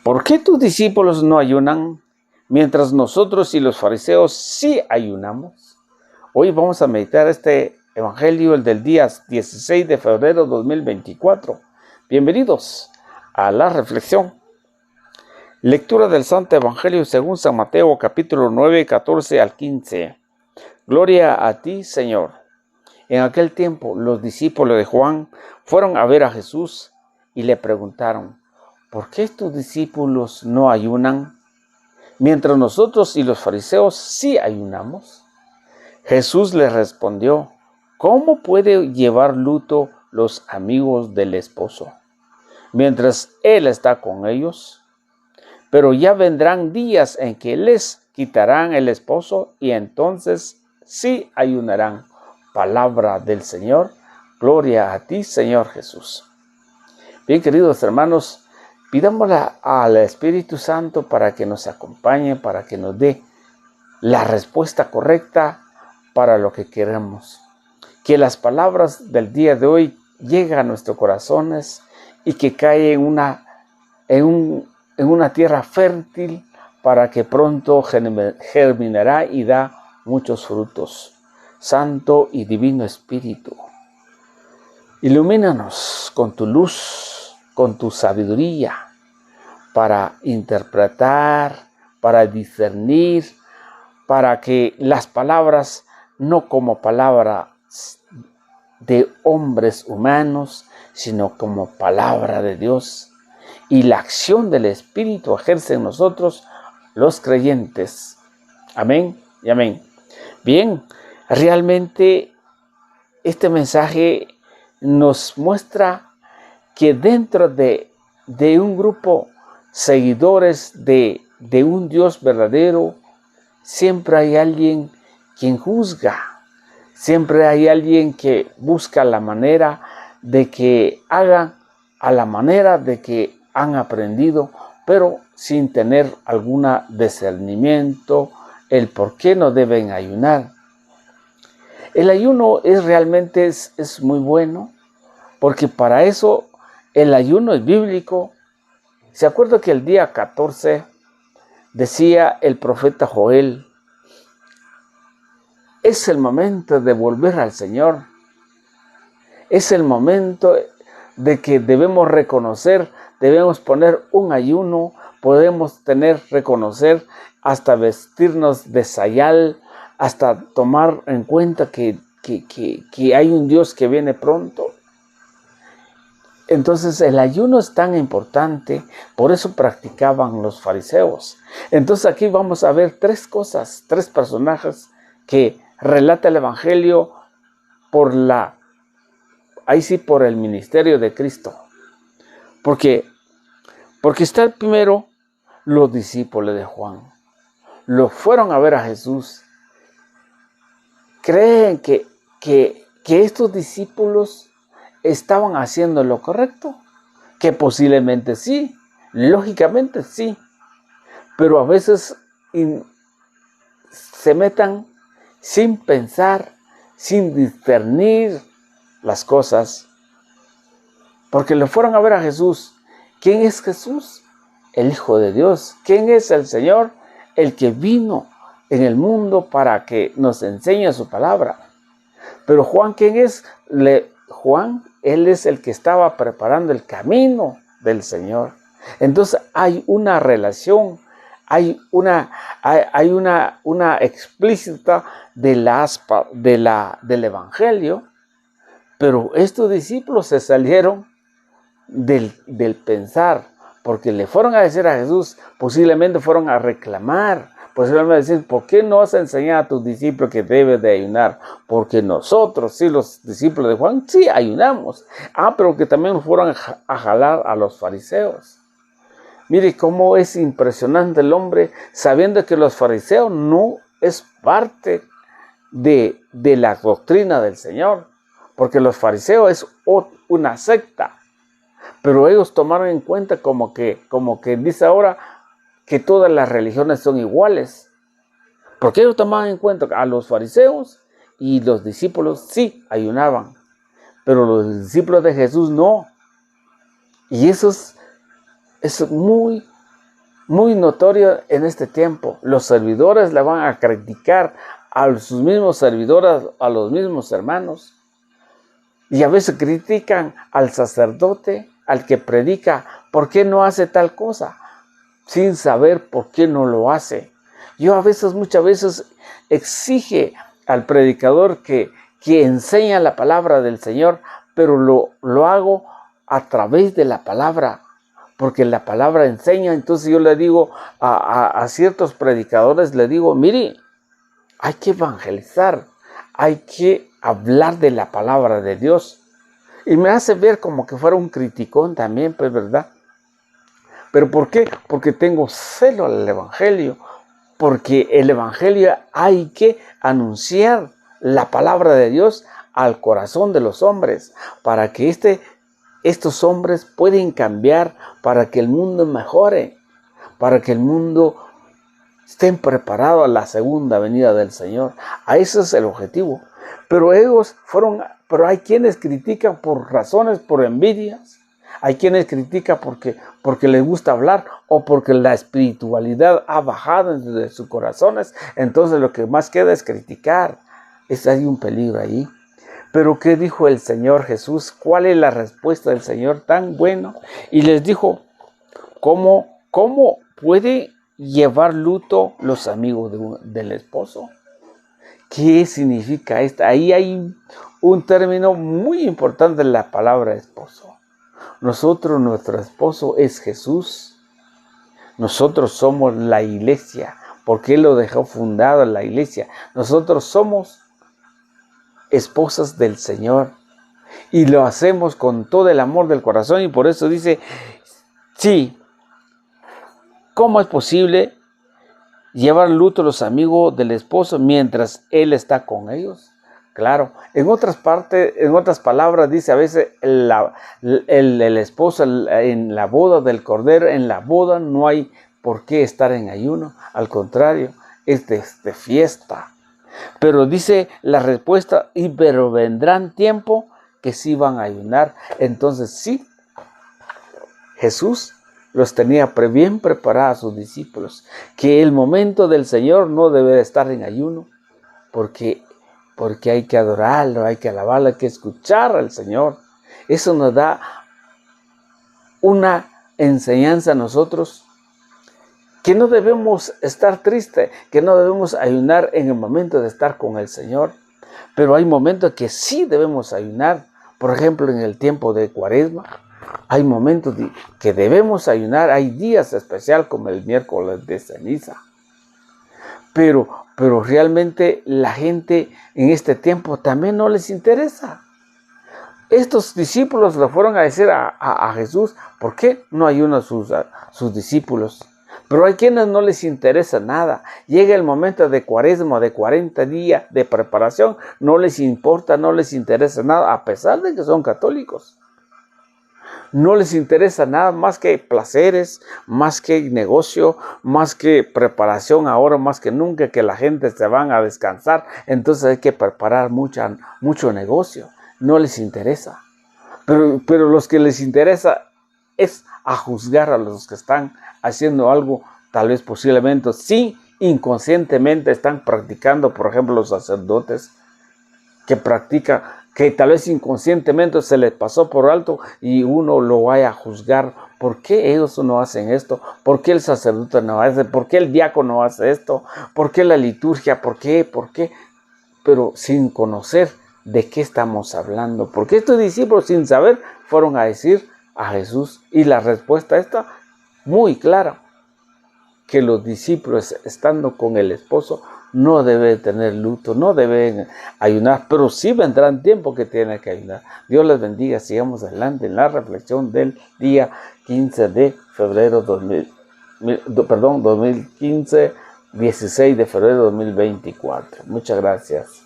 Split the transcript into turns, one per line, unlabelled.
¿Por qué tus discípulos no ayunan, mientras nosotros y los fariseos sí ayunamos? Hoy vamos a meditar este evangelio, el del día 16 de febrero de 2024. Bienvenidos a la reflexión. Lectura del Santo Evangelio según San Mateo, capítulo 9, 14 al 15. Gloria a ti, Señor. En aquel tiempo, los discípulos de Juan fueron a ver a Jesús y le preguntaron: ¿por qué tus discípulos no ayunan, mientras nosotros y los fariseos sí ayunamos? Jesús les respondió: ¿cómo puede llevar luto los amigos del esposo, mientras él está con ellos? Pero ya vendrán días en que les quitarán el esposo y entonces sí ayunarán. Palabra del Señor. Gloria a ti, Señor Jesús. Bien, queridos hermanos, pidámosle al Espíritu Santo para que nos acompañe, para que nos dé la respuesta correcta para lo que queremos. Que las palabras del día de hoy lleguen a nuestros corazones y que caigan en una tierra fértil para que pronto germinará y da muchos frutos. Santo y Divino Espíritu, ilumínanos con tu luz, con tu sabiduría, para interpretar, para discernir, para que las palabras, no como palabras de hombres humanos, sino como palabra de Dios, y la acción del Espíritu ejerce en nosotros, los creyentes. Amén y amén. Bien, realmente este mensaje nos muestra que dentro de un grupo seguidores de un Dios verdadero, siempre hay alguien quien juzga, siempre hay alguien que busca la manera de que hagan a la manera de que han aprendido, pero sin tener algún discernimiento, el por qué no deben ayunar. El ayuno realmente es muy bueno, porque para eso el ayuno es bíblico. ¿Se acuerda que el día 14 decía el profeta Joel: es el momento de volver al Señor? Es el momento de que debemos reconocer, debemos poner un ayuno, podemos reconocer, hasta vestirnos de sayal, hasta tomar en cuenta que hay un Dios que viene pronto. Entonces el ayuno es tan importante, por eso practicaban los fariseos. Entonces aquí vamos a ver tres cosas, tres personajes que relata el Evangelio por el ministerio de Cristo. Porque está el primero, los discípulos de Juan. Lo fueron a ver a Jesús. ¿Creen que estos discípulos estaban haciendo lo correcto? Que posiblemente sí, lógicamente sí, pero a veces se metan sin pensar, sin discernir las cosas, porque lo fueron a ver a Jesús. ¿Quién es Jesús? El Hijo de Dios. ¿Quién es el Señor? El que vino en el mundo para que nos enseñe su palabra. Pero Juan, ¿quién es? Juan, él es el que estaba preparando el camino del Señor. Entonces hay una relación, hay una explícita del Evangelio, pero estos discípulos se salieron del pensar, porque le fueron a decir a Jesús, posiblemente fueron a reclamar, posiblemente a decir: ¿por qué no has enseñado a tus discípulos que debes de ayunar? Porque nosotros, sí, los discípulos de Juan, sí ayunamos. Pero que también fueron a jalar a los fariseos. Mire cómo es impresionante el hombre, sabiendo que los fariseos no es parte de la doctrina del Señor, porque los fariseos es una secta. Pero ellos tomaron en cuenta como que dice ahora que todas las religiones son iguales. Porque ellos tomaban en cuenta a los fariseos y los discípulos sí ayunaban, pero los discípulos de Jesús no. Y eso es muy muy notorio en este tiempo. Los servidores le van a criticar a sus mismos servidores, a los mismos hermanos. Y a veces critican al sacerdote, al que predica, ¿por qué no hace tal cosa? Sin saber por qué no lo hace. Yo muchas veces exige al predicador que enseña la palabra del Señor, pero lo hago a través de la palabra, porque la palabra enseña. Entonces yo le digo a ciertos predicadores, le digo, mire, hay que evangelizar, hay que hablar de la palabra de Dios. Y me hace ver como que fuera un criticón también, pues, ¿verdad? ¿Pero por qué? Porque tengo celo al evangelio, porque el evangelio hay que anunciar la palabra de Dios al corazón de los hombres, para que estos hombres pueden cambiar, para que el mundo mejore, para que el mundo estén preparados a la segunda venida del Señor. A ese es el objetivo. Pero hay quienes critican por razones, por envidias. Hay quienes critican porque les gusta hablar o porque la espiritualidad ha bajado de sus corazones. Entonces lo que más queda es criticar. Hay un peligro ahí. Pero ¿qué dijo el Señor Jesús? ¿Cuál es la respuesta del Señor tan bueno? Y les dijo, ¿cómo puede llevar luto los amigos del esposo? ¿Qué significa esto? Ahí hay un término muy importante en la palabra esposo. Nuestro esposo es Jesús. Nosotros somos la iglesia, porque Él lo dejó fundado en la iglesia. Nosotros somos esposas del Señor y lo hacemos con todo el amor del corazón, y por eso dice, sí, ¿cómo es posible llevar luto a los amigos del esposo mientras él está con ellos? Claro, en otras palabras dice a veces el esposo en la boda del Cordero, en la boda no hay por qué estar en ayuno, al contrario, es de fiesta. Pero dice la respuesta, pero vendrán tiempo que sí van a ayunar. Entonces sí, Jesús los tenía bien preparados a sus discípulos, que el momento del Señor no debe estar en ayuno, porque hay que adorarlo, hay que alabarlo, hay que escuchar al Señor. Eso nos da una enseñanza a nosotros, que no debemos estar tristes, que no debemos ayunar en el momento de estar con el Señor, pero hay momentos que sí debemos ayunar. Por ejemplo, en el tiempo de Cuaresma, hay momentos que debemos ayunar, hay días especiales como el miércoles de ceniza. Pero realmente la gente en este tiempo también no les interesa. Estos discípulos le fueron a decir a Jesús, ¿por qué no ayunan sus discípulos? Pero hay quienes no les interesa nada. Llega el momento de Cuaresma, de 40 días de preparación, no les importa, no les interesa nada, a pesar de que son católicos. No les interesa nada más que placeres, más que negocio, más que preparación ahora, más que nunca, que la gente se van a descansar. Entonces hay que preparar mucho negocio. No les interesa. Pero los que les interesa es a juzgar a los que están haciendo algo, tal vez posiblemente, sí, inconscientemente están practicando. Por ejemplo, los sacerdotes que practican, que tal vez inconscientemente se les pasó por alto y uno lo vaya a juzgar. ¿Por qué ellos no hacen esto? ¿Por qué el sacerdote no hace? ¿Por qué el diácono no hace esto? ¿Por qué la liturgia? ¿Por qué? Pero sin conocer de qué estamos hablando. Porque estos discípulos, sin saber, fueron a decir a Jesús, y la respuesta está muy clara, que los discípulos, estando con el esposo, no deben tener luto, no deben ayunar, pero sí vendrán tiempos que tienen que ayunar. Dios les bendiga. Sigamos adelante en la reflexión del día 15 de febrero 2015, 16 de febrero 2024. Muchas gracias.